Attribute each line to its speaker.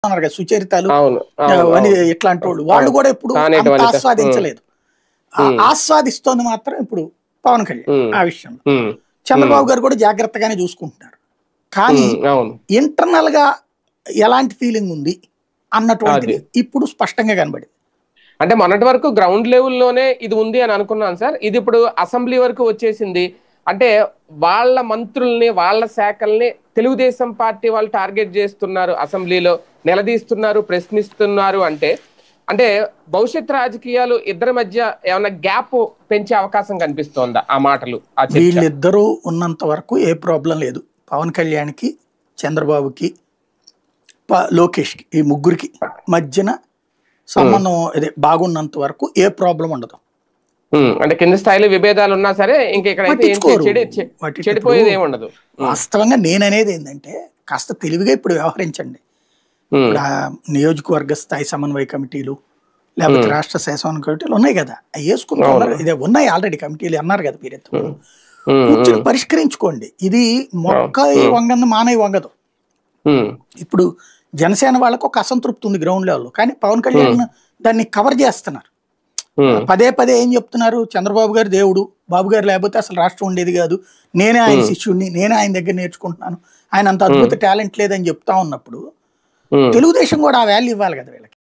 Speaker 1: అన్నారు కదా సుచరితలు
Speaker 2: అవును అవును అవును
Speaker 1: ఇట్లాంటి వాళ్ళు
Speaker 2: అవును
Speaker 1: కూడా ఎప్పుడు
Speaker 2: కానేటి
Speaker 1: అంత
Speaker 2: వనిత
Speaker 1: ఆస్వాదించలేదు.
Speaker 2: ఉమ్,
Speaker 1: ఆస్వాదిస్తోంది మాత్రం ఇప్పుడు పవన్ కళ్యాణ్
Speaker 2: ఉమ్,
Speaker 1: ఆ విషయంలో.
Speaker 2: ఉమ్, ఉమ్,
Speaker 1: చంద్రబాబు గారు కూడా జాగ్రత్తగానే చూసుకుంటున్నారు. కానీ
Speaker 2: అవును
Speaker 1: ఇంటర్నల్ గా ఎలాంటి ఫీలింగ్ ఉంది అన్నటువంటిది
Speaker 2: అది
Speaker 1: ఇప్పుడు స్పష్టంగా కనబడింది.
Speaker 2: అంటే మొన్నటి వరకు గ్రౌండ్ లెవెల్లోనే ఇది ఉంది అని అనుకున్నాను సార్. ఇది ఇప్పుడు అసెంబ్లీ వరకు వచ్చేసింది. అంటే వాళ్ళ మంత్రుల్ని వాళ్ళ శాఖల్ని తెలుగుదేశం పార్టీ వాళ్ళు టార్గెట్ చేస్తున్నారు, అసెంబ్లీలో నిలదీస్తున్నారు, ప్రశ్నిస్తున్నారు. అంటే అంటే భవిష్యత్ రాజకీయాలు ఇద్దరి మధ్య ఏమైనా గ్యాప్ పెంచే అవకాశం కనిపిస్తోందా ఆ మాటలు, ఆ చర్చ?
Speaker 1: వీళ్ళిద్దరూ ఉన్నంత వరకు ఏ ప్రాబ్లం లేదు. పవన్ కళ్యాణ్కి, చంద్రబాబుకి, లోకేష్కి, ఈ ముగ్గురికి మధ్యన
Speaker 2: ఉమ్,
Speaker 1: సంబంధం ఇదే బాగున్నంత వరకు ఏ ప్రాబ్లం ఉండదు.
Speaker 2: అంటే కింద స్థాయిలో విభేదాలు ఉన్నా సరే ఇంక ఇక్కడైతే ఏం
Speaker 1: పట్టించుకోరు వాటి. ఇప్పుడు
Speaker 2: చెడిపోయేది ఏమి ఉండదు. ఉమ్,
Speaker 1: వాస్తవంగా నేననేది ఏంటంటే కాస్త తెలివిగా ఇప్పుడు వ్యవహరించండి.
Speaker 2: ఉమ్,
Speaker 1: ఇప్పుడు ఆ నియోజకవర్గ స్థాయి సమన్వయ కమిటీలు లేకపోతే
Speaker 2: ఉమ్,
Speaker 1: రాష్ట్ర స్థాయి సమన్వయ కమిటీలు ఉన్నాయి కదా, అవి వేసుకుంటూ
Speaker 2: అవును.
Speaker 1: ఉన్నారు. ఇదే ఉన్నాయి ఆల్రెడీ కమిటీలు అన్నారు కదా మీరు ఇంతకు ముందు.
Speaker 2: ఉమ్, ఉమ్,
Speaker 1: కూర్చుని
Speaker 2: ఉమ్,
Speaker 1: పరిష్కరించుకోండి. ఇది
Speaker 2: అవును.
Speaker 1: మొక్క
Speaker 2: ఉమ్,
Speaker 1: వంగదు మానవి వంగదు.
Speaker 2: ఉమ్,
Speaker 1: ఇప్పుడు జనసేన వాళ్ళకు ఒక అసంతృప్తి ఉంది గ్రౌండ్ లెవెల్లో, కానీ పవన్
Speaker 2: ఉమ్,
Speaker 1: కళ్యాణ్ దాన్ని కవర్ చేస్తున్నారు.
Speaker 2: ఉమ్,
Speaker 1: పదే పదే ఏం చెప్తున్నారు, చంద్రబాబు గారు దేవుడు, బాబు గారు లేకపోతే అసలు రాష్ట్రం ఉండేది కాదు, నేనే ఆయన
Speaker 2: ఉమ్,
Speaker 1: శిష్యుడిని, నేనే ఆయన దగ్గర నేర్చుకుంటున్నాను, ఆయన అంత
Speaker 2: ఉమ్,
Speaker 1: అద్భుత టాలెంట్ లేదని చెప్తా ఉన్నప్పుడు
Speaker 2: ఉమ్.
Speaker 1: తెలుగుదేశం కూడా ఆ వాల్యూ ఇవ్వాలి కదా వీళ్ళకి.